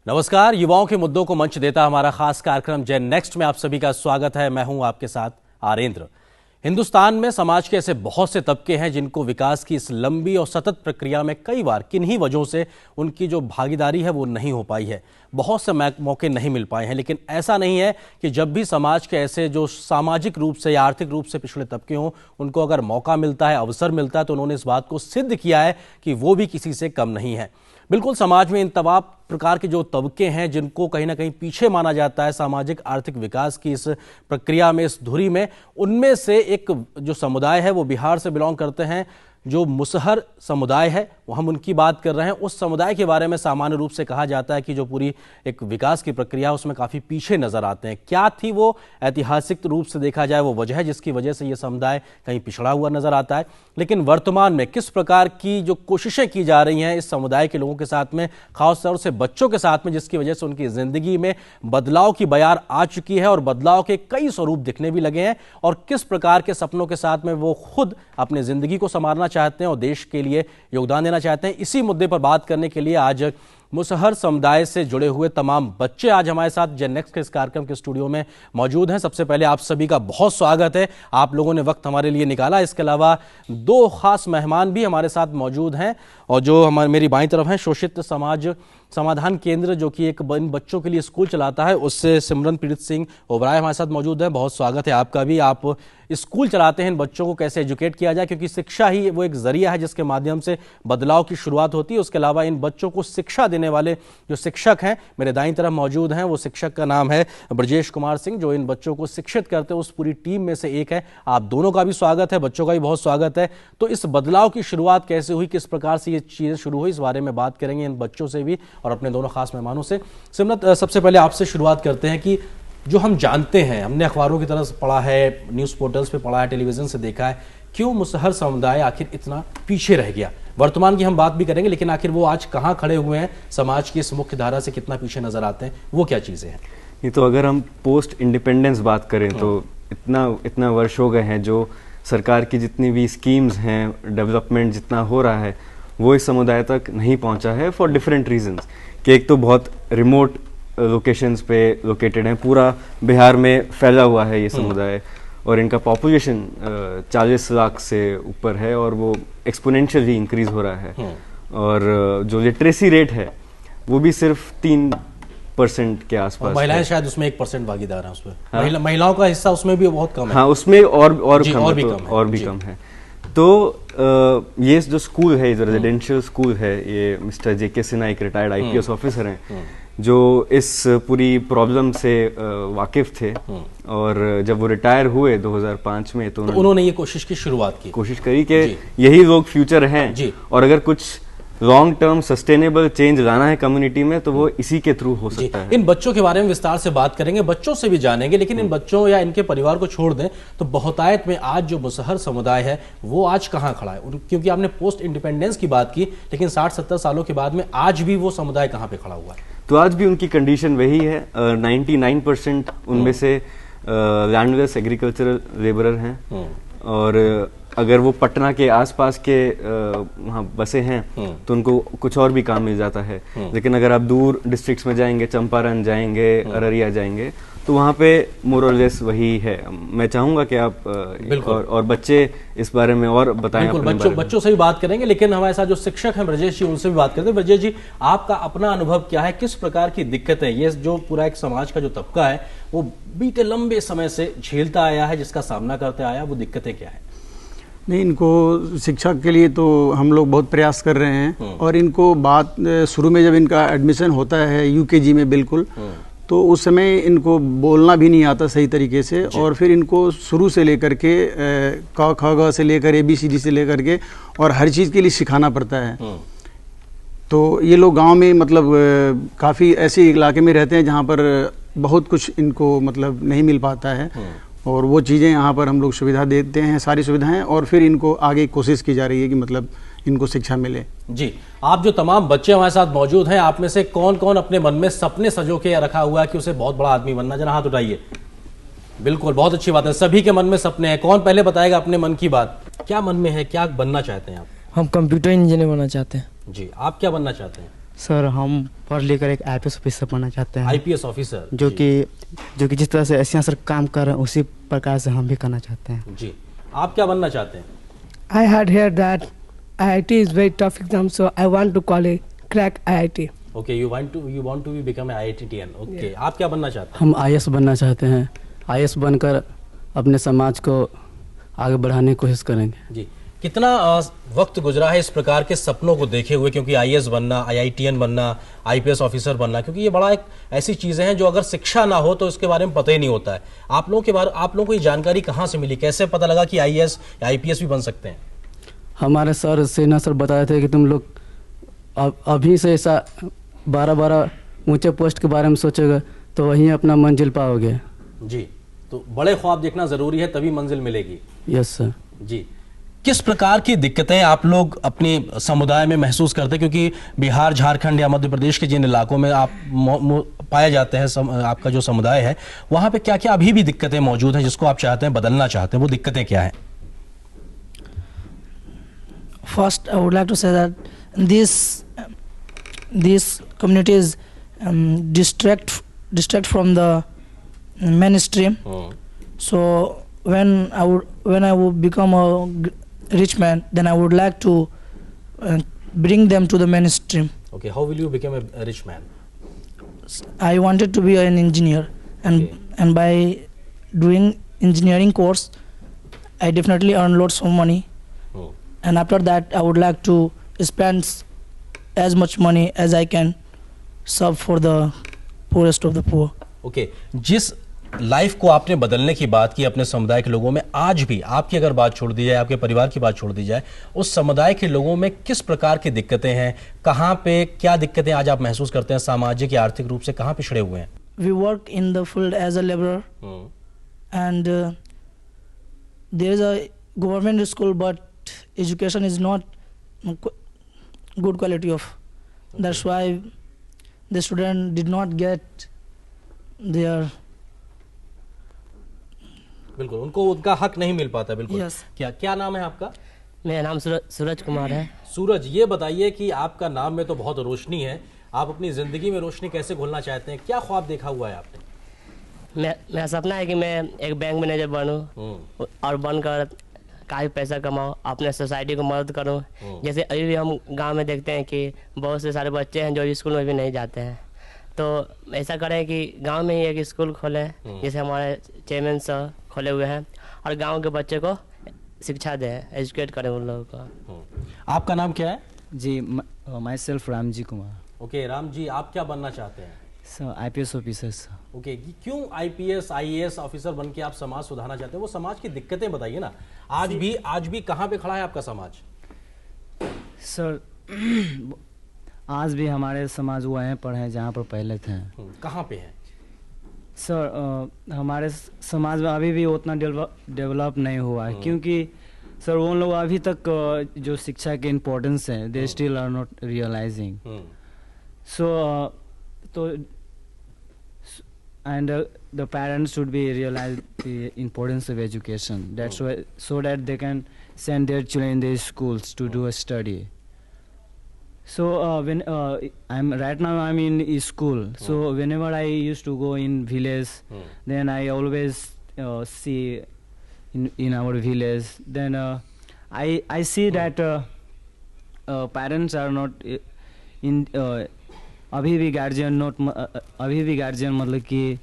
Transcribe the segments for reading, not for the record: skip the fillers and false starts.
नमस्कार, युवाओं के मुद्दों को मंच देता हमारा खास कार्यक्रम जेन नेक्स्ट में आप सभी का स्वागत है। मैं हूं आपके साथ आरेंद्र। हिंदुस्तान में समाज के ऐसे बहुत से तबके हैं जिनको विकास की इस लंबी और सतत प्रक्रिया में कई बार किन्हीं वजहों से उनकी जो भागीदारी है वो नहीं हो पाई है, बहुत से मौके नहीं मिल पाए हैं। लेकिन ऐसा नहीं है कि जब भी समाज के ऐसे जो सामाजिक रूप से या आर्थिक रूप से पिछड़े तबके हों, उनको अगर मौका मिलता है, अवसर मिलता है, तो उन्होंने इस बात को सिद्ध किया है कि वो भी किसी से कम नहीं है। बिल्कुल, समाज में इन तमाम प्रकार के जो तबके हैं जिनको कहीं ना कहीं पीछे माना जाता है सामाजिक आर्थिक विकास की इस प्रक्रिया में, इस धुरी में, उनमें से एक जो समुदाय है वो बिहार से बिलोंग करते हैं। जो मुसहर समुदाय है वो हम उनकी बात कर रहे हैं। उस समुदाय के बारे में सामान्य रूप से कहा जाता है कि जो पूरी एक विकास की प्रक्रिया उसमें काफ़ी पीछे नजर आते हैं। क्या थी वो ऐतिहासिक रूप से देखा जाए वो वजह जिसकी वजह से ये समुदाय कहीं पिछड़ा हुआ नजर आता है, लेकिन वर्तमान में किस प्रकार की जो कोशिशें की जा रही हैं इस समुदाय के लोगों के साथ में, खासतौर से बच्चों के साथ में, जिसकी वजह से उनकी जिंदगी में बदलाव की बयार आ चुकी है और बदलाव के कई स्वरूप दिखने भी लगे हैं, और किस प्रकार के सपनों के साथ में वो खुद अपनी जिंदगी को संवारना चाहते हैं और देश के लिए योगदान देना चाहते हैं। इसी मुद्दे पर बात करने के लिए आज मुसहर समुदाय से जुड़े हुए तमाम बच्चे आज हमारे साथ जेन नेक्स्ट के इस कार्यक्रम के स्टूडियो में मौजूद हैं। सबसे पहले आप सभी का बहुत स्वागत है, आप लोगों ने वक्त हमारे लिए निकाला। इसके अलावा दो खास मेहमान भी हमारे साथ मौजूद हैं, और जो मेरी बाईं तरफ हैं शोषित समाज समाधान केंद्र, जो कि एक इन बच्चों के लिए स्कूल चलाता है, उससे सिमरनप्रीत सिंह ओबराय हमारे साथ मौजूद है। बहुत स्वागत है आपका भी। आप स्कूल चलाते हैं, इन बच्चों को कैसे एजुकेट किया जाए, क्योंकि शिक्षा ही वो एक जरिया है जिसके माध्यम से बदलाव की शुरुआत होती है। उसके अलावा इन बच्चों को शिक्षा देने वाले जो शिक्षक हैं मेरे दाईं तरफ मौजूद हैं, वो शिक्षक का नाम है ब्रजेश कुमार सिंह, जो इन बच्चों को शिक्षित करते हैं उस पूरी टीम में से एक है। आप दोनों का भी स्वागत है, बच्चों का भी बहुत स्वागत है। तो इस बदलाव की शुरुआत कैसे हुई, किस प्रकार से ये चीज़ें शुरू हुई, इस बारे में बात करेंगे इन बच्चों से भी और अपने दोनों खास मेहमानों से। सिमरत, सबसे पहले आपसे शुरुआत करते हैं कि जो हम जानते हैं, हमने अखबारों की तरह पढ़ा है, न्यूज़ पोर्टल्स पे पढ़ा है, टेलीविजन से देखा है, क्यों मुसहर समुदाय आखिर इतना पीछे रह गया। वर्तमान की हम बात भी करेंगे, लेकिन आखिर वो आज कहाँ खड़े हुए हैं, समाज की इस मुख्य धारा से कितना पीछे नजर आते हैं, वो क्या चीज़ें हैं? ये तो अगर हम पोस्ट इंडिपेंडेंस बात करें तो इतना वर्ष हो गए हैं, जो सरकार की जितनी भी स्कीम्स हैं, डेवलपमेंट जितना हो रहा है, वो इस समुदाय तक नहीं पहुंचा है फॉर डिफरेंट रीजंस। कि एक तो बहुत रिमोट लोकेशंस पे लोकेटेड है, पूरा बिहार में फैला हुआ है ये समुदाय, और इनका पॉपुलेशन 40 लाख से ऊपर है और वो एक्सपोनेंशियली इंक्रीज हो रहा है। और जो लिटरेसी रेट है वो भी सिर्फ 3% के आसपास। महिलाएं शायद उसमें 1% भागीदार हैं उसमें। हाँ? महिलाओं का हिस्सा उसमें भी बहुत कम है। हाँ, उसमें और भी कम है। तो ये जो स्कूल है, जो रेजिडेंशियल स्कूल है, ये मिस्टर जेके सिन्हा एक रिटायर्ड आईपीएस ऑफिसर हैं, जो इस पूरी प्रॉब्लम से वाकिफ थे, और जब वो रिटायर हुए 2005 में तो उन्होंने ये कोशिश करी कि यही लोग फ्यूचर हैं, और अगर कुछ लॉन्ग टर्म सस्टेनेबल चेंज लाना है कम्युनिटी में तो वो इसी के थ्रू हो सकता है। इन बच्चों के बारे में विस्तार से बात करेंगे, बच्चों से भी जानेंगे, लेकिन इन बच्चों या इनके परिवार को छोड़ दें तो बहुतायत में आज जो मुसहर समुदाय है वो आज कहाँ खड़ा है? क्योंकि आपने पोस्ट इंडिपेंडेंस की बात की, लेकिन 60-70 सालों के बाद में आज भी वो समुदाय कहाँ पे खड़ा हुआ है? तो आज भी उनकी कंडीशन वही है। 99% उनमें से लैंडलेस एग्रीकल्चरल लेबरर हैं, और अगर वो पटना के आसपास के वहाँ बसे हैं तो उनको कुछ और भी काम मिल जाता है। लेकिन अगर आप दूर डिस्ट्रिक्ट्स में जाएंगे, चंपारण जाएंगे, अररिया जाएंगे, तो वहाँ पे मोर और लेस वही है। मैं चाहूंगा कि आप और बच्चे इस बारे में और बताएं। बच्चों से भी बात करेंगे, लेकिन हमारे साथ जो शिक्षक हैं ब्रजेश जी, उनसे भी बात करते हैं। ब्रजेश जी, आपका अपना अनुभव क्या है, किस प्रकार की दिक्कतें ये जो पूरा एक समाज का जो तबका है वो बीते लंबे समय से झेलता आया है, जिसका सामना करते आया, वो दिक्कतें क्या है? नहीं, इनको शिक्षा के लिए तो हम लोग बहुत प्रयास कर रहे हैं, और इनको बात शुरू में जब इनका एडमिशन होता है यूकेजी में, बिल्कुल, तो उस समय इनको बोलना भी नहीं आता सही तरीके से, और फिर इनको शुरू से लेकर के क ख ग से लेकर ABCD से लेकर के और हर चीज़ के लिए सिखाना पड़ता है। तो ये लोग गांव में मतलब काफ़ी ऐसे इलाके में रहते हैं जहां पर बहुत कुछ इनको मतलब नहीं मिल पाता है, और वो चीज़ें यहाँ पर हम लोग सुविधा देते हैं, सारी सुविधाएं, और फिर इनको आगे कोशिश की जा रही है कि मतलब इनको शिक्षा मिले। जी, आप जो तमाम बच्चे हमारे साथ मौजूद हैं, आप में से कौन कौन अपने मन में सपने सजो के रखा हुआ है कि उसे बहुत बड़ा आदमी बनना? जरा हाथ उठाइए। बिल्कुल, बहुत अच्छी बात है, सभी के मन में सपने हैं। कौन पहले बताएगा अपने मन की बात? क्या मन में है, क्या बनना चाहते हैं आप? हम कंप्यूटर इंजीनियर बनना चाहते हैं। जी, आप क्या बनना चाहते हैं? सर हम पढ़ लिख कर एक आईपीएस ऑफिसर बनना चाहते हैं, आईपीएस ऑफिसर जो कि जिस तरह से एशिया सर काम कर रहे हैं उसी प्रकार से हम भी करना चाहते हैं। जी। आप क्या बनना चाहते हैं? I had heard that IIT is very tough exam, so I want to crack IIT. Okay, you want to be become IITian। Okay, आप क्या बनना चाहते हैं? हम आईएएस बनना चाहते हैं। आईएएस बनकर अपने समाज को आगे बढ़ाने की कोशिश करेंगे। जी। कितना वक्त गुजरा है इस प्रकार के सपनों को देखे हुए, क्योंकि आईएएस बनना, IITian बनना, आईपीएस ऑफिसर बनना, क्योंकि ये बड़ा एक ऐसी चीज़ें हैं जो अगर शिक्षा ना हो तो इसके बारे में पता ही नहीं होता है। आप लोगों को ये जानकारी कहाँ से मिली, कैसे पता लगा कि आईएएस या आईपीएस भी बन सकते हैं? हमारे सर सेना सर बताए थे कि तुम लोग अभी से ऐसा 12 ऊंचे पोस्ट के बारे में सोचोगे तो वहीं अपना मंजिल पाओगे। जी। तो बड़े ख्वाब देखना ज़रूरी है, तभी मंजिल मिलेगी। Yes sir. जी। किस प्रकार की दिक्कतें आप लोग अपने समुदाय में महसूस करते हैं, क्योंकि बिहार, झारखंड या मध्य प्रदेश के जिन इलाकों में आप पाए जाते हैं, आपका जो समुदाय है, वहाँ पे क्या क्या अभी भी दिक्कतें मौजूद हैं जिसको आप चाहते हैं बदलना चाहते हैं? वो दिक्कतें क्या हैं? First, I would like to say that these communities distract from the mainstream. So when I would become a rich man, then I would like to bring them to the mainstream. Okay, how will you become a rich man? I wanted to be an engineer, and by doing engineering course, I definitely earn lots of money. And after that, I would like to spend as much money as I can serve for the poorest of the poor. Okay, जिस life को आपने बदलने की बात की अपने समुदाय के लोगों में, आज भी आपकी अगर बात छोड़ दी जाए, आपके परिवार की बात छोड़ दी जाए, उस समुदाय के लोगों में किस प्रकार की दिक्कतें हैं, कहाँ पे क्या दिक्कतें आज आप महसूस करते हैं, सामाजिक या आर्थिक रूप से कहाँ पिछड़े हुए हैं? We work in the field as a laborer, and there is a government school, but education is not good quality of. That's why the student did not get their. बिल्कुल, उनको उनका हक नहीं मिल पाता। बिल्कुल। Yes. क्या नाम है आपका? मेरा नाम सूरज कुमार है। सूरज, ये बताइए कि आपका नाम में तो बहुत रोशनी है, आप अपनी जिंदगी में रोशनी कैसे घोलना चाहते हैं? क्या ख्वाब देखा हुआ है आपने? मेरा सपना है कि मैं एक बैंक मैनेजर बनूं और बनकर काफ़ी पैसा कमाऊं, अपने सोसाइटी को मदद करूं। जैसे अभी भी हम गांव में देखते हैं कि बहुत से सारे बच्चे हैं जो स्कूल में भी नहीं जाते हैं, तो ऐसा करें कि गांव में ही एक स्कूल खोलें, जैसे हमारे चेयरमैन सर खोले हुए हैं, और गांव के बच्चे को शिक्षा दें, एजुकेट करें उन लोगों को। आपका नाम क्या है? जी, myself Ramji Kumar. Okay, Ram ji, आप क्या बनना चाहते हैं? Sir IPS officer sir. Okay, क्यों आईपीएस आईएएस ऑफिसर बन के आप समाज सुधारना चाहते हैं? वो समाज की दिक्कतें बताइए ना। आज भी कहाँ पे खड़ा है आपका समाज? सर आज भी हमारे समाज वहीं पर हैं जहाँ पर पहले थे। कहाँ पे हैं? सर हमारे समाज में अभी भी उतना डेवलप नहीं हुआ है, क्योंकि सर वो लोग अभी तक जो शिक्षा के इम्पोर्टेंस है, they still are not realising. So and the parents should be realize the importance of education. That's why, so that they can send their children in their schools to do a study. So when I'm in school, so whenever I used to go in village, then I always see in our village, then I see that parents are not in अभी भी guardian मतलब कि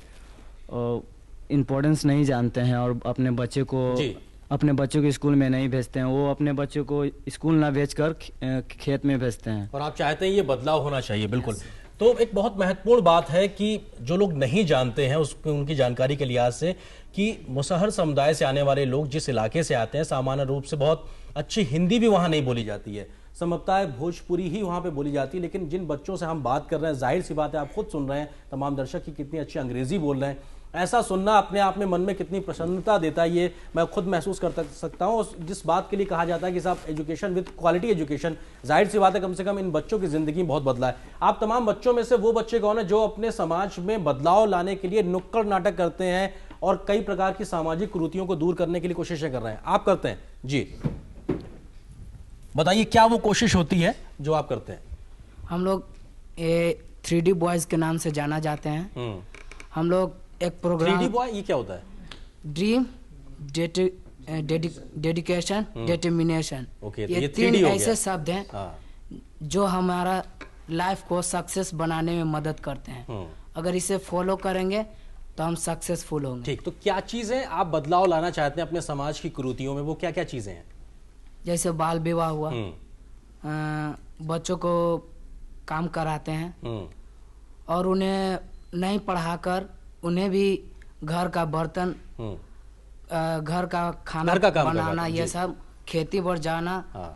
importance नहीं जानते हैं और अपने बच्चे को स्कूल में नहीं भेजते हैं। वो अपने बच्चों को स्कूल ना भेजकर खेत में भेजते हैं। और आप चाहते हैं ये बदलाव होना चाहिए। बिल्कुल। तो एक बहुत महत्वपूर्ण बात है कि जो लोग नहीं जानते हैं उनकी जानकारी के लिहाज से कि मुसहर समुदाय से आने वाले लोग जिस इलाके से आते हैं, सामान्य रूप से बहुत अच्छी हिंदी भी वहाँ नहीं बोली जाती है, संभवतः भोजपुरी ही वहाँ पे बोली जाती है। लेकिन जिन बच्चों से हम बात कर रहे हैं, जाहिर सी बात है, आप खुद सुन रहे हैं तमाम दर्शक की कितनी अच्छी अंग्रेजी बोल रहे हैं। ऐसा सुनना अपने आप में मन में कितनी प्रसन्नता देता है, ये मैं खुद महसूस कर सकता हूँ। जिस बात के लिए कहा जाता है कि साहब एजुकेशन विद क्वालिटी एजुकेशन, जाहिर सी बात है कम से कम इन बच्चों की ज़िंदगी बहुत बदला है। आप तमाम बच्चों में से वो बच्चे कौन है जो अपने समाज में बदलाव लाने के लिए नुक्कड़ नाटक करते हैं और कई प्रकार की सामाजिक कुरीतियों को दूर करने के लिए कोशिशें कर रहे हैं? आप करते हैं जी, बताइए क्या वो कोशिश होती है जो आप करते हैं? हम लोग ये 3D बॉयज़ के नाम से जाना जाते हैं। हम लोग एक प्रोग्राम 3D बॉय ये क्या होता है? ड्रीम, डेडिकेशन, डिटर्मिनेशन, ओके, तो ये ये 3 3D हो ऐसे गया। शब्द हैं हाँ। जो हमारा लाइफ को सक्सेस बनाने में मदद करते हैं। अगर इसे फॉलो करेंगे तो हम सक्सेसफुल होंगे। ठीक, तो क्या चीजें आप बदलाव लाना चाहते हैं अपने समाज की कुरीतियों में, वो क्या क्या चीजें हैं? जैसे बाल विवाह हुआ, हम्म, बच्चों को काम कराते हैं और उन्हें नहीं पढ़ाकर उन्हें भी घर का बर्तन, घर का खाना घर का काम बनाना, करवाते हैं, ये जी। सब, खेती पर जाना हाँ,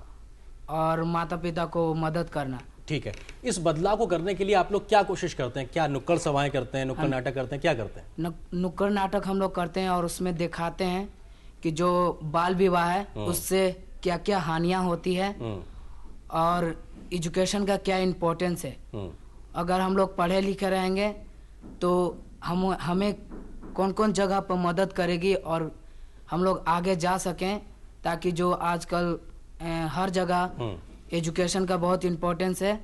और माता पिता को मदद करना। ठीक है। इस बदलाव को करने के लिए आप लोग क्या कोशिश करते हैं? क्या नुक्कड़ सभाएं करते हैं, नुक्कड़ नाटक करते हैं, क्या करते हैं? नुक्कड़ नाटक हम लोग करते हैं और उसमें दिखाते हैं कि जो बाल विवाह है उससे क्या क्या हानियां होती है और एजुकेशन का क्या इम्पोर्टेंस है। अगर हम लोग पढ़े लिखे रहेंगे तो हमें कौन कौन जगह पर मदद करेगी और हम लोग आगे जा सकें, ताकि जो आजकल हर जगह एजुकेशन का बहुत इम्पोर्टेंस है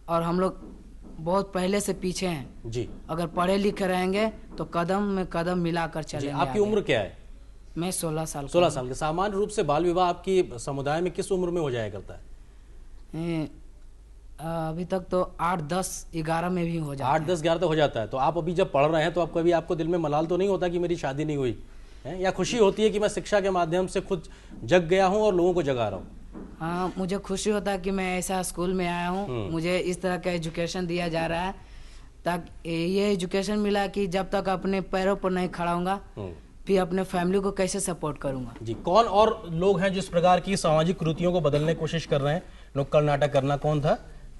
और हम लोग बहुत पहले से पीछे हैं जी। अगर पढ़े लिखे रहेंगे तो कदम में कदम मिलाकर जी, चलेंगे। आपकी आगे। उम्र क्या है? मैं 16 साल का 16 साल के। सामान्य रूप से बाल विवाह आपकी समुदाय में किस उम्र में हो जाया करता है? हूँ। अभी तक तो 8, 10, 11 में भी हो जाता 8, 10, 11 तक हो जाता है। तो आप अभी जब पढ़ रहे हैं तो आप कभी आपको दिल में मलाल तो नहीं होता कि मेरी शादी नहीं हुई है, या खुशी होती है कि मैं शिक्षा के माध्यम से खुद जग गया हूँ और लोगों को जगा रहा हूँ? हाँ, मुझे खुशी होता है कि मैं ऐसा स्कूल में आया हूँ, मुझे इस तरह का एजुकेशन दिया जा रहा है, ताकि ये एजुकेशन मिला कि जब तक अपने पैरों पर नहीं खड़ा होऊंगा फिर अपने फैमिली को कैसे सपोर्ट करूंगा। जी। कौन और लोग हैं जिस प्रकार की सामाजिक कुरीतियों को बदलने की कोशिश कर रहे हैं? नुक्कड़ नाटक करना कौन था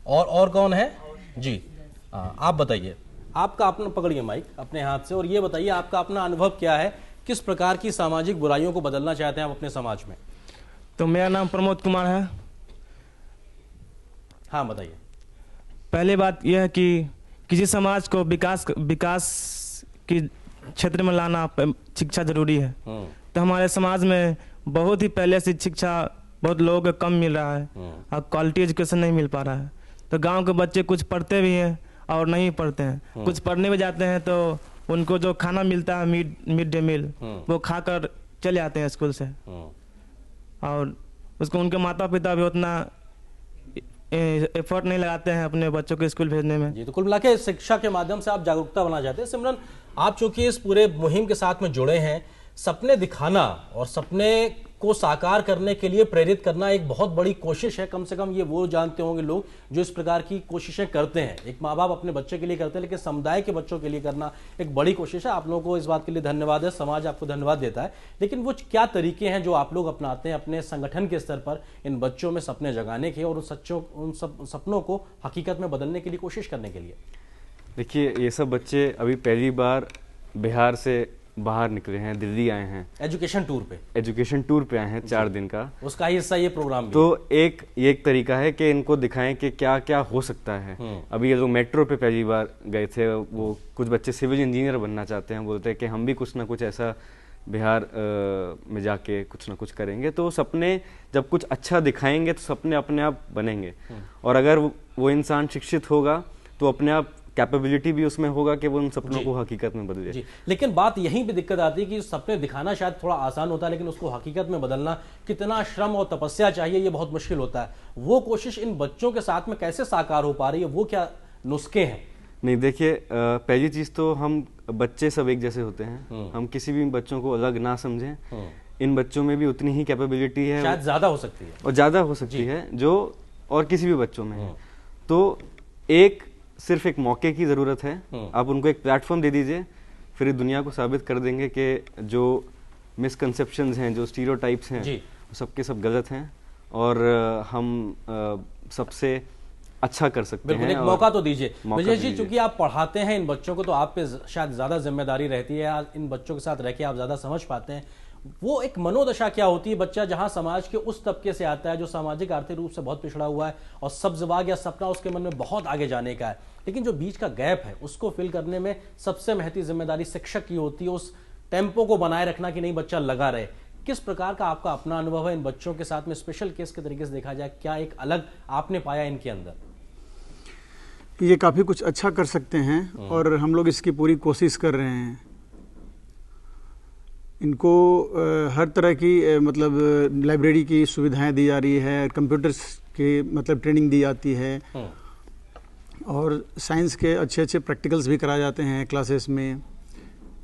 और कौन है? जी, आप बताइए। आपका अपना, पकड़िए माइक अपने हाथ से, और ये बताइए आपका अपना अनुभव क्या है, किस प्रकार की सामाजिक बुराइयों को बदलना चाहते हैं आप अपने समाज में? तो मेरा नाम प्रमोद कुमार है। हाँ, बताइए। पहली बात यह है कि किसी समाज को विकास की क्षेत्र में लाना शिक्षा जरूरी है। तो हमारे समाज में बहुत ही पहले से शिक्षा बहुत लोगों को कम मिल रहा है और क्वालिटी एजुकेशन नहीं मिल पा रहा है। तो गांव के बच्चे कुछ पढ़ते भी हैं और नहीं पढ़ते हैं। कुछ पढ़ने में जाते हैं तो उनको जो खाना मिलता है मिड डे मील वो खाकर चले आते हैं स्कूल से, और उसको उनके माता पिता भी उतना एफर्ट नहीं लगाते हैं अपने बच्चों को स्कूल भेजने में। जी, तो कुल मिला के शिक्षा के माध्यम से आप जागरूकता बनाना चाहते हैं। सिमरन, आप चूंकि इस पूरे मुहिम के साथ में जुड़े हैं, सपने दिखाना और सपने को साकार करने के लिए प्रेरित करना एक बहुत बड़ी कोशिश है। कम से कम ये वो जानते होंगे लोग जो इस प्रकार की कोशिशें करते हैं। एक माँ बाप अपने बच्चे के लिए करते हैं, लेकिन समुदाय के बच्चों के लिए करना एक बड़ी कोशिश है। आप लोगों को इस बात के लिए धन्यवाद है, समाज आपको धन्यवाद देता है। लेकिन वो क्या तरीके हैं जो आप लोग अपनाते हैं अपने संगठन के स्तर पर इन बच्चों में सपने जगाने के और उन सब सपनों को हकीकत में बदलने के लिए कोशिश करने के लिए? देखिए, ये सब बच्चे अभी पहली बार बिहार से बाहर निकले हैं, दिल्ली आए हैं, एजुकेशन टूर पे आए हैं 4 दिन का। उसका हिस्सा ये प्रोग्राम भी तो एक तरीका है कि इनको दिखाएं कि क्या क्या हो सकता है। अभी ये लोग मेट्रो पे पहली बार गए थे, वो कुछ बच्चे सिविल इंजीनियर बनना चाहते हैं, बोलते हैं कि हम भी कुछ ना कुछ ऐसा बिहार में जाके कुछ ना कुछ करेंगे। तो सपने जब कुछ अच्छा दिखाएंगे तो सपने अपने आप बनेंगे, और अगर वो इंसान शिक्षित होगा तो अपने आप कैपेबिलिटी भी उसमें होगा कि वो उन सपनों को हकीकत में बदले। जी, लेकिन बात यहीं पे दिक्कत आती है कि सपने दिखाना शायद थोड़ा आसान होता है, लेकिन उसको हकीकत में बदलना कितना श्रम और तपस्या चाहिए, ये बहुत मुश्किल होता है। वो कोशिश इन बच्चों के साथ में कैसे साकार हो पा रही है? वो क्या नुस्खे हैं? नहीं, देखिए, पहली चीज तो हम बच्चे सब एक जैसे होते हैं, हम किसी भी बच्चों को अलग ना समझें। इन बच्चों में भी उतनी ही कैपेबिलिटी है, शायद ज्यादा हो सकती है, और ज्यादा हो सकती है जो और किसी भी बच्चों में है। तो सिर्फ एक मौके की जरूरत है। आप उनको एक प्लेटफॉर्म दे दीजिए, फिर ये दुनिया को साबित कर देंगे कि जो मिसकंसेप्शंस हैं, जो स्टीरियोटाइप्स हैं, सबके सब गलत हैं, और हम सबसे अच्छा कर सकते हैं। एक मौका तो दीजिए। विजय जी, चूंकि आप पढ़ाते हैं इन बच्चों को, तो आप पे शायद ज्यादा जिम्मेदारी रहती है, आज इन बच्चों के साथ रह के आप ज्यादा समझ पाते हैं। वो एक मनोदशा क्या होती है? बच्चा जहां समाज के उस तबके से आता है जो सामाजिक आर्थिक रूप से बहुत पिछड़ा हुआ है और सब्ज़बाग या सपना उसके मन में बहुत आगे जाने का है, लेकिन जो बीच का गैप है उसको फिल करने में सबसे महती जिम्मेदारी शिक्षक की होती है, उस टेम्पो को बनाए रखना कि नहीं बच्चा लगा रहे। किस प्रकार का आपका अपना अनुभव है इन बच्चों के साथ में? स्पेशल केस के तरीके से देखा जाए, क्या एक अलग आपने पाया इनके अंदर? ये काफ़ी कुछ अच्छा कर सकते हैं और हम लोग इसकी पूरी कोशिश कर रहे हैं। इनको हर तरह की मतलब लाइब्रेरी की सुविधाएं दी जा रही है, कंप्यूटर्स की मतलब ट्रेनिंग दी जाती है और साइंस के अच्छे अच्छे प्रैक्टिकल्स भी कराए जाते हैं क्लासेस में।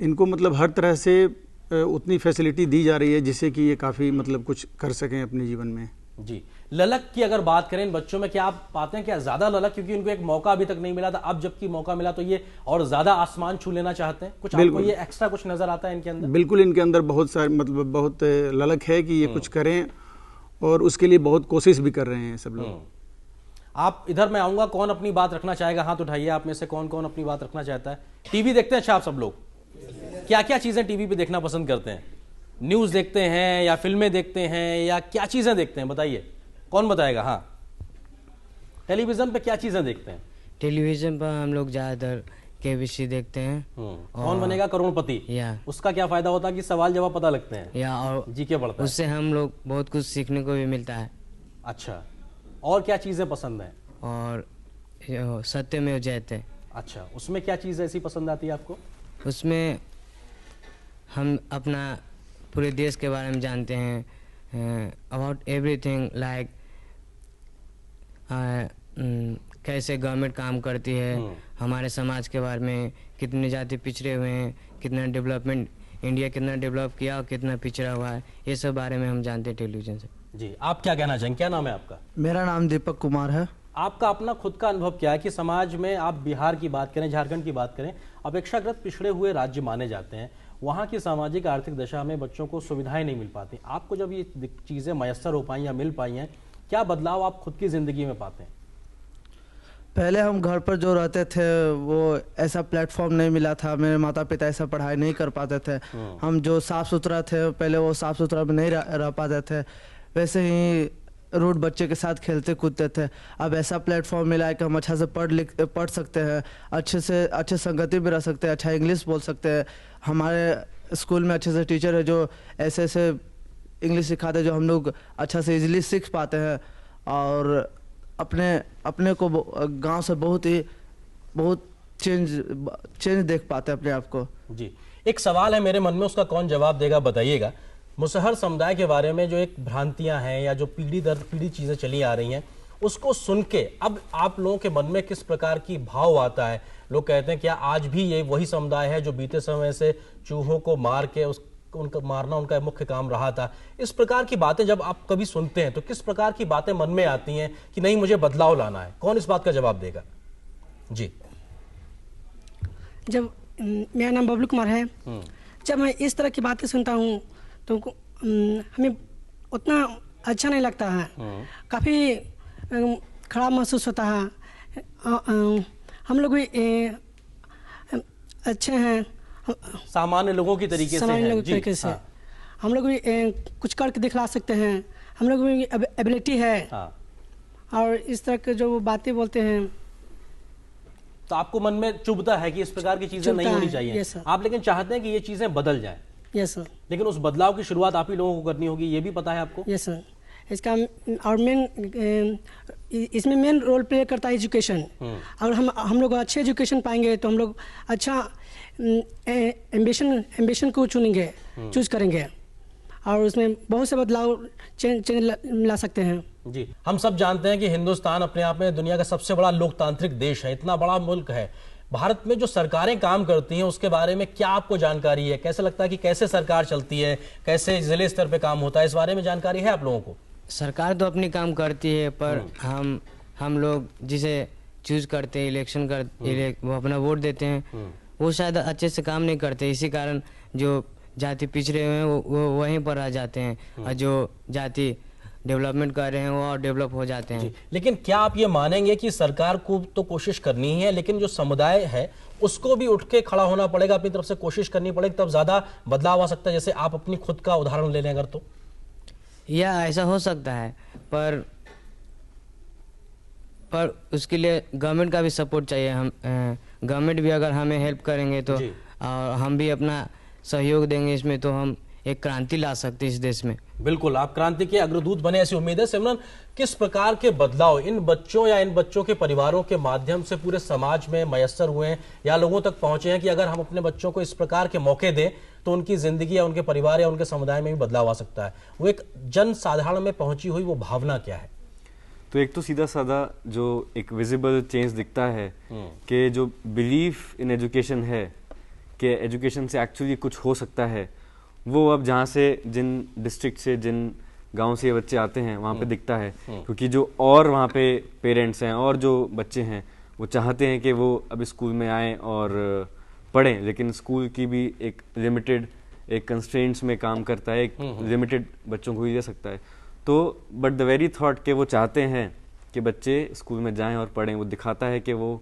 इनको मतलब हर तरह से उतनी फैसिलिटी दी जा रही है जिससे कि ये काफ़ी मतलब कुछ कर सकें अपने जीवन में। जी, ललक की अगर बात करें इन बच्चों में, क्या आप पाते हैं क्या ज़्यादा ललक, क्योंकि उनको एक मौका अभी तक नहीं मिला था, अब जबकि मौका मिला तो ये और ज़्यादा आसमान छू लेना चाहते हैं? कुछ आपको ये एक्स्ट्रा कुछ नज़र आता है इनके अंदर? बिल्कुल, इनके अंदर बहुत सारे मतलब बहुत ललक है कि ये कुछ करें और उसके लिए बहुत कोशिश भी कर रहे हैं सब लोग। आप इधर मैं आऊँगा, कौन अपनी बात रखना चाहेगा? हाथ उठाइए, आप में से कौन कौन अपनी बात रखना चाहता है? टीवी देखते हैं? अच्छा, आप सब लोग क्या क्या चीज़ें टीवी पे देखना पसंद करते हैं? न्यूज़ देखते हैं या फिल्में देखते हैं या क्या चीज़ें देखते हैं, बताइए, कौन बताएगा? हाँ, टेलीविज़न पे क्या चीज़ें देखते हैं? टेलीविज़न पर हम लोग ज़्यादातर केबीसी देखते हैं। कौन बनेगा करोड़पति, या उसका क्या फ़ायदा होता है कि सवाल जवाब पता लगते हैं या और जीके पढ़ता है, उससे हम लोग बहुत कुछ सीखने को भी मिलता है। अच्छा, और क्या चीज़ें पसंद हैं? और सत्यमेव जयते। अच्छा, उसमें क्या चीज़ ऐसी पसंद आती है आपको? उसमें हम अपना पूरे देश के बारे में जानते हैं, अबाउट एवरीथिंग लाइक कैसे गवर्नमेंट काम करती है, हमारे समाज के बारे में, कितने जाति पिछड़े हुए हैं, कितना डेवलपमेंट इंडिया कितना डेवलप किया और कितना पिछड़ा हुआ है, ये सब बारे में हम जानते हैं टेलीविज़न से। जी, आप क्या कहना चाहेंगे? क्या नाम है आपका? मेरा नाम दीपक कुमार है। आपका अपना खुद का अनुभव क्या है कि समाज में, आप बिहार की बात करें, झारखंड की बात करें, अपेक्षाकृत पिछड़े हुए राज्य माने जाते हैं, वहाँ की सामाजिक आर्थिक दशा में बच्चों को सुविधाएं नहीं मिल पाती। आपको जब ये चीज़ें मयस्सर हो पाई या मिल पाई हैं, क्या बदलाव आप खुद की ज़िंदगी में पाते हैं? पहले हम घर पर जो रहते थे वो ऐसा प्लेटफॉर्म नहीं मिला था, मेरे माता पिता ऐसा पढ़ाई नहीं कर पाते थे। हम जो साफ़ सुथरा थे पहले वो साफ़ सुथरा में नहीं रह पाते थे, वैसे ही रोड बच्चे के साथ खेलते कूदते थे। अब ऐसा प्लेटफॉर्म मिला है कि हम अच्छा से पढ़ सकते हैं, अच्छे संगति में रह सकते हैं, अच्छा इंग्लिश बोल सकते हैं। हमारे स्कूल में अच्छे से टीचर है जो ऐसे इंग्लिश सिखाते हैं जो हम लोग अच्छा से इजीली सीख पाते हैं और अपने को गांव से बहुत चेंज देख पाते हैं अपने आप को। जी, एक सवाल है मेरे मन में, उसका कौन जवाब देगा बताइएगा। मुसहर समुदाय के बारे में जो एक भ्रांतियां हैं या जो पीढ़ी दर पीढ़ी चीज़ें चली आ रही हैं, उसको सुन के अब आप लोगों के मन में किस प्रकार की भाव आता है? लोग कहते हैं क्या आज भी ये वही समुदाय है जो बीते समय से चूहों को मार के उनका मारना उनका मुख्य काम रहा था? इस प्रकार की बातें जब आप कभी सुनते हैं तो किस प्रकार की बातें मन में आती हैं कि नहीं, मुझे बदलाव लाना है? कौन इस बात का जवाब देगा? जी, जब मेरा नाम बबलू कुमार है, जब मैं इस तरह की बातें सुनता हूँ तो हमें उतना अच्छा नहीं लगता है, काफ़ी खराब महसूस होता है। हम लोग भी अच्छे हैं, सामान्य लोगों की तरीके से, सामान्य लोगों की तरीके से हम लोग भी कुछ करके दिखला सकते हैं, हम लोग भी एबिलिटी है। और इस तरह के जो बातें बोलते हैं तो आपको मन में चुभता है कि इस प्रकार की चीजें नहीं होनी चाहिए, आप लेकिन चाहते हैं कि ये चीजें बदल जाएं। Yes sir. लेकिन उस बदलाव की शुरुआत आप ही लोगों को करनी होगी, ये भी पता है आपको? Yes sir. इसका और इसमें मेन रोल प्ले करता है एजुकेशन। और हम लोग अच्छे एजुकेशन पाएंगे तो हम लोग अच्छा एम्बिशन को चूज करेंगे और उसमें बहुत से बदलाव चेंज ला सकते हैं। जी, हम सब जानते हैं कि हिंदुस्तान अपने आप में दुनिया का सबसे बड़ा लोकतांत्रिक देश है, इतना बड़ा मुल्क है। भारत में जो सरकारें काम करती हैं उसके बारे में क्या आपको जानकारी है? कैसे लगता है कि कैसे सरकार चलती है, कैसे जिले स्तर पे काम होता है, इस बारे में जानकारी है आप लोगों को? सरकार तो अपनी काम करती है, पर हम लोग जिसे चूज करते हैं, इलेक्शन वो अपना वोट देते हैं, वो शायद अच्छे से काम नहीं करते। इसी कारण जो जाति पिछड़े हुए हैं वो वहीं पर आ जाते हैं, और जो जाति डेवलपमेंट कर रहे हैं वो और डेवलप हो जाते हैं। लेकिन क्या आप ये मानेंगे कि सरकार को तो कोशिश करनी ही है, लेकिन जो समुदाय है उसको भी उठ के खड़ा होना पड़ेगा, अपनी तरफ से कोशिश करनी पड़ेगी, तब ज्यादा बदलाव आ सकता है? जैसे आप अपनी खुद का उदाहरण ले लें अगर, तो या ऐसा हो सकता है, पर उसके लिए गवर्नमेंट का भी सपोर्ट चाहिए। हम गवर्नमेंट भी अगर हमें हेल्प करेंगे तो और हम भी अपना सहयोग देंगे इसमें, तो हम एक क्रांति ला सकते हैं इस देश में। बिल्कुल, आप क्रांति के अग्रदूत बने ऐसी उम्मीद है। सिमरन, किस प्रकार के बदलाव इन बच्चों या इन बच्चों के परिवारों के माध्यम से पूरे समाज में मयस्सर हुए हैं या लोगों तक पहुंचे हैं कि अगर हम अपने बच्चों को इस प्रकार के मौके दें तो उनकी जिंदगी या उनके परिवार या उनके समुदाय में भी बदलाव आ सकता है? वो एक जन साधारण में पहुंची हुई वो भावना क्या है? तो एक तो सीधा साधा जो एक विजिबल चेंज दिखता है कि जो बिलीफ इन एजुकेशन है कि एजुकेशन से एक्चुअली कुछ हो सकता है, वो अब जहाँ से जिन डिस्ट्रिक्ट से जिन गांव से ये बच्चे आते हैं वहाँ पे दिखता है। क्योंकि जो और वहाँ पे पेरेंट्स हैं और जो बच्चे हैं वो चाहते हैं कि वो अब स्कूल में आएँ और पढ़ें, लेकिन स्कूल की भी एक लिमिटेड एक कंस्ट्रेंट्स में काम करता है, एक लिमिटेड बच्चों को ही दे सकता है। तो बट द वेरी थॉट कि वो चाहते हैं कि बच्चे स्कूल में जाएं और पढ़ें, वो दिखाता है कि वो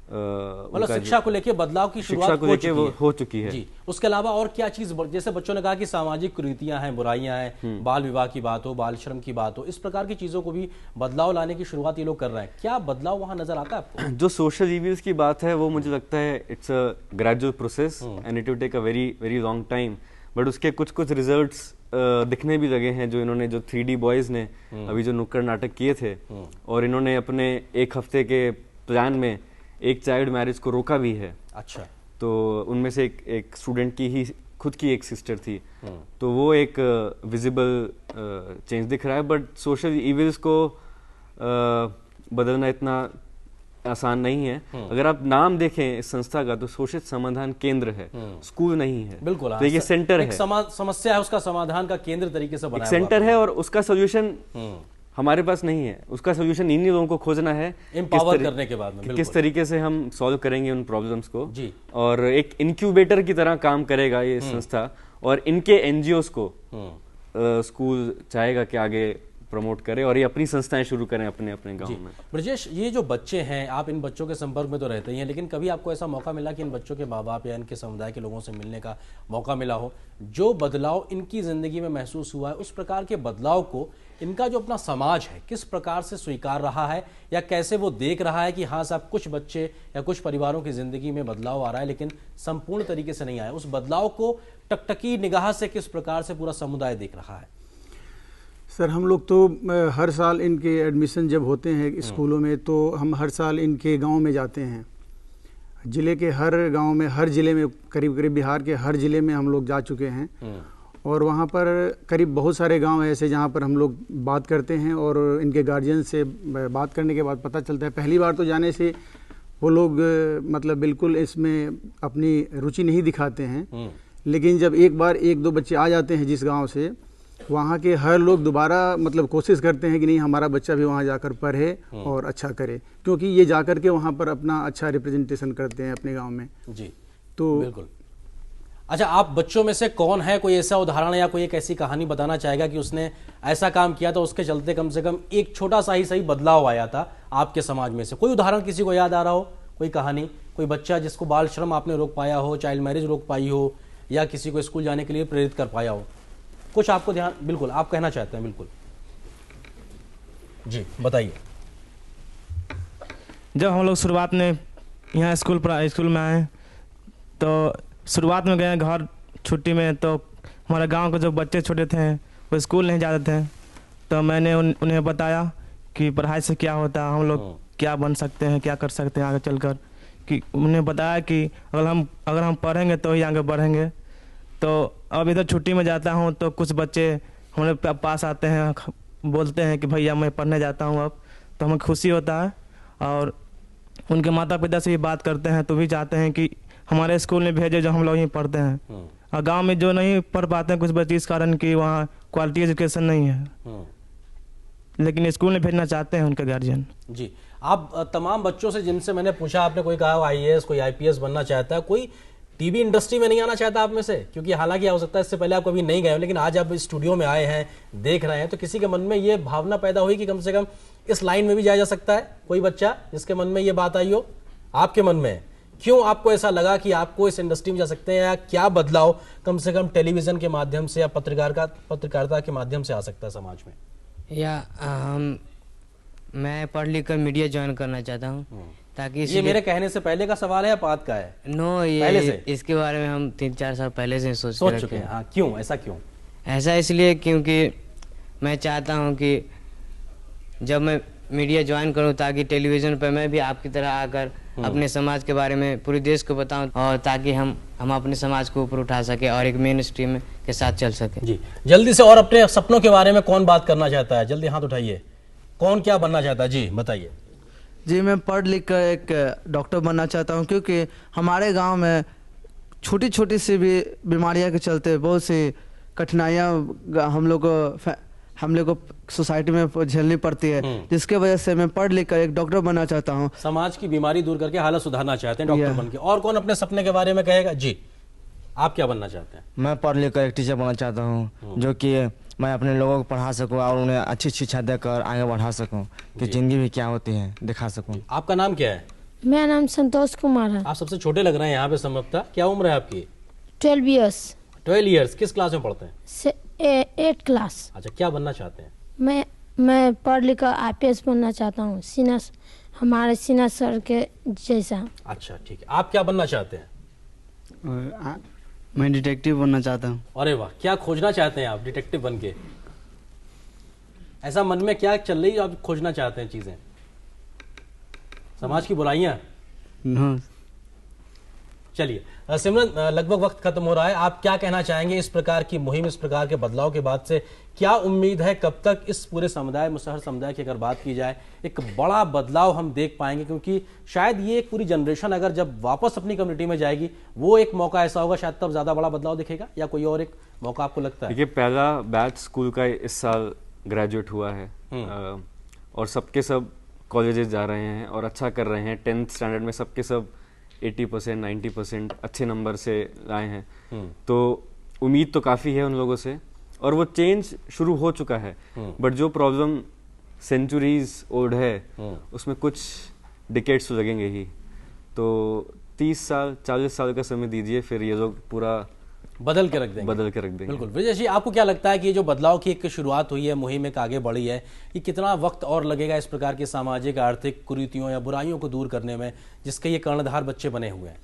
मतलब शिक्षा को लेके बदलाव की शुरुआत हो चुकी है। जी, उसके अलावा और क्या चीज, जैसे बच्चों ने कहा कि सामाजिक कुरीतियां हैं, बुराइयां हैं, बाल विवाह की बात हो, बाल श्रम की बात हो, इस प्रकार की चीजों को भी बदलाव लाने की शुरुआत ये लोग कर रहे हैं। क्या बदलाव वहां नजर आता है आपको? जो सोशल इविल्स की बात है वो मुझे लगता है it's a gradual process and it will take a very very long time, but उसके कुछ कुछ रिजल्ट्स दिखने भी लगे हैं। जो इन्होंने जो 3D बॉयज ने अभी जो नुक्कड़ नाटक किए थे और इन्होंने अपने एक हफ्ते के प्लान में एक चाइल्ड मैरिज को रोका भी है। अच्छा। तो उनमें से एक स्टूडेंट की ही खुद की एक सिस्टर थी, तो वो एक विजिबल चेंज दिख रहा है। बट सोशल इविल्स को बदलना इतना आसान नहीं है। अगर आप नाम देखें इस संस्था का तो शोषित समाधान केंद्र है, स्कूल नहीं है। बिल्कुल, तो ये सेंटर है, समस्या है उसका समाधान का केंद्र तरीके से बनाया सेंटर है और उसका सोल्यूशन हमारे पास नहीं है। उसका सोल्यूशन इन्हीं लोगों को खोजना है, एम्पावर करने के बाद में किस तरीके से हम सॉल्व करेंगे उन प्रॉब्लम्स को जी। और एक इनक्यूबेटर की तरह काम करेगा ये संस्था और इनके एनजीओस को स्कूल चाहेगा कि आगे प्रमोट करें और ये अपनी संस्थाएं शुरू करें अपने अपने गांव में। ब्रजेश, ये जो बच्चे हैं, आप इन बच्चों के संपर्क में तो रहते ही हैं, लेकिन कभी आपको ऐसा मौका मिला कि इन बच्चों के माँ बाप या इनके समुदाय के लोगों से मिलने का मौका मिला हो? जो बदलाव इनकी जिंदगी में महसूस हुआ है, उस प्रकार के बदलाव को इनका जो अपना समाज है किस प्रकार से स्वीकार रहा है या कैसे वो देख रहा है कि हाँ साहब कुछ बच्चे या कुछ परिवारों की जिंदगी में बदलाव आ रहा है लेकिन संपूर्ण तरीके से नहीं आया? उस बदलाव को टकटकी निगाह से किस प्रकार से पूरा समुदाय देख रहा है? सर, हम लोग तो हर साल इनके एडमिशन जब होते हैं स्कूलों में तो हम हर साल इनके गांव में जाते हैं। ज़िले के हर गांव में, हर ज़िले में, करीब करीब बिहार के हर ज़िले में हम लोग जा चुके हैं और वहाँ पर करीब बहुत सारे गांव ऐसे जहाँ पर हम लोग बात करते हैं और इनके गार्जियन से बात करने के बाद पता चलता है। पहली बार तो जाने से वो लोग मतलब बिल्कुल इसमें अपनी रुचि नहीं दिखाते हैं, लेकिन जब एक बार एक दो बच्चे आ जाते हैं जिस गाँव से, वहाँ के हर लोग दोबारा मतलब कोशिश करते हैं कि नहीं हमारा बच्चा भी वहाँ जाकर पढ़े और अच्छा करे, क्योंकि ये जाकर के वहाँ पर अपना अच्छा रिप्रेजेंटेशन करते हैं अपने गांव में। जी तो बिल्कुल। अच्छा, आप बच्चों में से कौन है, कोई ऐसा उदाहरण या कोई एक ऐसी कहानी बताना चाहेगा कि उसने ऐसा काम किया था, उसके चलते कम से कम एक छोटा सा ही सही बदलाव आया था आपके समाज में से? कोई उदाहरण किसी को याद आ रहा हो, कोई कहानी, कोई बच्चा जिसको बाल श्रम आपने रोक पाया हो, चाइल्ड मैरिज रोक पाई हो या किसी को स्कूल जाने के लिए प्रेरित कर पाया हो? कुछ आपको ध्यान, बिल्कुल आप कहना चाहते हैं? बिल्कुल जी, बताइए। जब हम लोग शुरुआत में यहाँ स्कूल में आए तो शुरुआत में गए घर छुट्टी में, तो हमारे गांव के जो बच्चे छोटे थे वो स्कूल नहीं जाते थे, तो मैंने उन्हें बताया कि पढ़ाई से क्या होता है, हम लोग क्या बन सकते हैं, क्या कर सकते हैं आगे चलकर। कि उन्हें बताया कि अगर हम पढ़ेंगे तो ही आगे बढ़ेंगे। तो अब इधर छुट्टी में जाता हूँ तो कुछ बच्चे हमारे पास आते हैं, बोलते हैं कि भैया मैं पढ़ने जाता हूँ अब, तो हमें खुशी होता है और उनके माता पिता से भी बात करते हैं तो भी चाहते हैं कि हमारे स्कूल में भेजे जो हम लोग यहीं पढ़ते हैं। और गांव में जो नहीं पढ़ पाते हैं कुछ बच्चे इस कारण कि वहाँ क्वालिटी एजुकेशन नहीं है, लेकिन स्कूल में भेजना चाहते हैं उनके गार्जियन। जी, आप तमाम बच्चों से जिनसे मैंने पूछा, आपने कोई कहा IAS, कोई IPS बनना चाहता है, कोई टीवी इंडस्ट्री में नहीं आना चाहता आप में से? क्योंकि हालांकि हो सकता है इससे पहले आप कभी नहीं गए हो, लेकिन आज आप स्टूडियो में आए हैं, देख रहे हैं, तो किसी के मन में ये भावना पैदा हुई कि कम से कम इस लाइन में भी जाया जा सकता है? कोई बच्चा जिसके मन में ये बात आई हो? आपके मन में क्यों आपको ऐसा लगा कि आपको इस इंडस्ट्री में जा सकते हैं, या क्या बदलाव कम से कम टेलीविजन के माध्यम से या पत्रकारिता के माध्यम से आ सकता है समाज में? या मैं पढ़ लिख कर मीडिया ज्वाइन करना चाहता हूँ ताकि ये मेरे कहने से पहले का सवाल है या बाद का है? नो, ये पहले से? इसके बारे में हम 3-4 साल पहले से सोच चुके हैं। हाँ, क्यों, ऐसा क्यों? ऐसा इसलिए क्योंकि मैं चाहता हूँ कि जब मैं मीडिया ज्वाइन करूँ ताकि टेलीविज़न पर मैं भी आपकी तरह आकर अपने समाज के बारे में पूरे देश को बताऊं, और ताकि हम अपने समाज को ऊपर उठा सके और एक मेन स्ट्रीम के साथ चल सके। जी जल्दी से, और अपने सपनों के बारे में कौन बात करना चाहता है? जल्दी हाथ उठाइए, कौन क्या बनना चाहता है? जी बताइए। जी मैं पढ़ लिख कर एक डॉक्टर बनना चाहता हूँ, क्योंकि हमारे गांव में छोटी छोटी सी भी बीमारियां के चलते बहुत सी कठिनाइयाँ हम लोग को सोसाइटी में झेलनी पड़ती है, जिसके वजह से मैं पढ़ लिख कर एक डॉक्टर बनना चाहता हूँ। समाज की बीमारी दूर करके हालत सुधारना चाहते हैं डॉक्टर बन के। और कौन अपने सपने के बारे में कहेगा? जी आप क्या बनना चाहते हैं? मैं पढ़ लिख कर एक टीचर बनना चाहता हूँ, जो कि मैं अपने लोगों को पढ़ा सकूँ और उन्हें अच्छी शिक्षा देकर आगे बढ़ा सकूँ कि ज़िंदगी भी क्या होती है दिखा सकूँ। आपका नाम क्या है? मेरा नाम संतोष कुमार है। आप सबसे छोटे लग रहे हैं यहाँ पे संभवतः। क्या उम्र है आपकी? 12 इयर्स। 12 इयर्स। किस क्लास में पढ़ते हैं? 8 क्लास। अच्छा, क्या बनना चाहते हैं? मैं पढ़ लिख कर IPS बनना चाहता हूँ, हमारे सिन्हा सर के जैसा। अच्छा ठीक है, आप क्या बनना चाहते हैं? मैं डिटेक्टिव बनना चाहता हूँ। अरे वाह, क्या खोजना चाहते हैं आप डिटेक्टिव बन के? ऐसा मन में क्या चल रही है आप खोजना चाहते हैं चीजें? समाज की बुराइयां? चलिए सिमरन, लगभग वक्त खत्म हो रहा है। आप क्या कहना चाहेंगे इस प्रकार की मुहिम, इस प्रकार के बदलाव के बाद से? क्या उम्मीद है कब तक इस पूरे समुदाय, मुसहर समुदाय की अगर बात की जाए, एक बड़ा बदलाव हम देख पाएंगे? क्योंकि शायद ये एक पूरी जनरेशन अगर जब वापस अपनी कम्युनिटी में जाएगी, वो एक मौका ऐसा होगा शायद तब ज्यादा बड़ा बदलाव दिखेगा, या कोई और एक मौका आपको लगता है? देखिए, पहला बैच स्कूल का इस साल ग्रेजुएट हुआ है और सबके सब कॉलेजेस जा रहे हैं और अच्छा कर रहे हैं। 10th स्टैंडर्ड में सबके सब 80% 90% अच्छे नंबर से लाए हैं। तो उम्मीद तो काफ़ी है उन लोगों से और वो चेंज शुरू हो चुका है। बट जो प्रॉब्लम सेंचुरीज ओल्ड है उसमें कुछ डिकेड्स तो लगेंगे ही। तो 30 साल 40 साल का समय दीजिए, फिर ये लोग पूरा बदल के रख देंगे। बिल्कुल। विजय जी, आपको क्या लगता है कि ये जो बदलाव की एक शुरुआत हुई है, मुहिम एक आगे बढ़ी है, ये कितना वक्त और लगेगा इस प्रकार की सामाजिक आर्थिक कुरीतियों या बुराइयों को दूर करने में, जिसके ये कर्णधार बच्चे बने हुए हैं?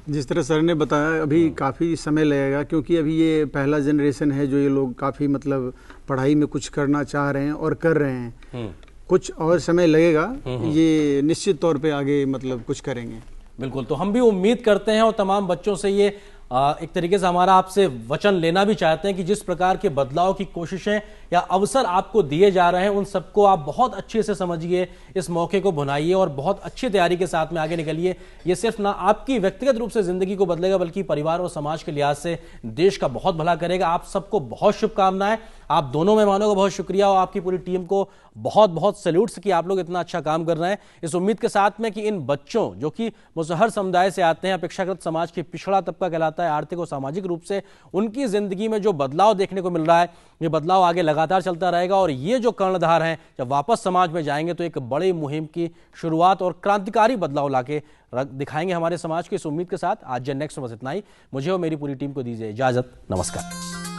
जिस तरह सर ने बताया, अभी काफ़ी समय लगेगा, क्योंकि अभी ये पहला जनरेशन है जो ये लोग काफ़ी मतलब पढ़ाई में कुछ करना चाह रहे हैं और कर रहे हैं। कुछ और समय लगेगा, ये निश्चित तौर पे आगे मतलब कुछ करेंगे। बिल्कुल। तो हम भी उम्मीद करते हैं और तमाम बच्चों से ये एक तरीके से हमारा आपसे वचन लेना भी चाहते हैं कि जिस प्रकार के बदलाव की कोशिशें या अवसर आपको दिए जा रहे हैं, उन सबको आप बहुत अच्छे से समझिए, इस मौके को भुनाइए और बहुत अच्छी तैयारी के साथ में आगे निकलिए। ये सिर्फ ना आपकी व्यक्तिगत रूप से जिंदगी को बदलेगा, बल्कि परिवार और समाज के लिहाज से देश का बहुत भला करेगा। आप सबको बहुत शुभकामनाएं। आप दोनों मेहमानों को बहुत शुक्रिया और आपकी पूरी टीम को बहुत बहुत सैल्यूट्स कि आप लोग इतना अच्छा काम कर रहे हैं। इस उम्मीद के साथ में कि इन बच्चों जो कि मुसहर समुदाय से आते हैं, अपेक्षाकृत समाज के पिछड़ा तबका कहलाता है आर्थिक और सामाजिक रूप से, उनकी जिंदगी में जो बदलाव देखने को मिल रहा है, ये बदलाव आगे लगातार चलता रहेगा और ये जो कर्णधार हैं जब वापस समाज में जाएंगे तो एक बड़ी मुहिम की शुरुआत और क्रांतिकारी बदलाव लाके दिखाएंगे हमारे समाज को। इस उम्मीद के साथ आज जन नेक्स्ट में बस इतना ही। मुझे और मेरी पूरी टीम को दीजिए इजाजत। नमस्कार।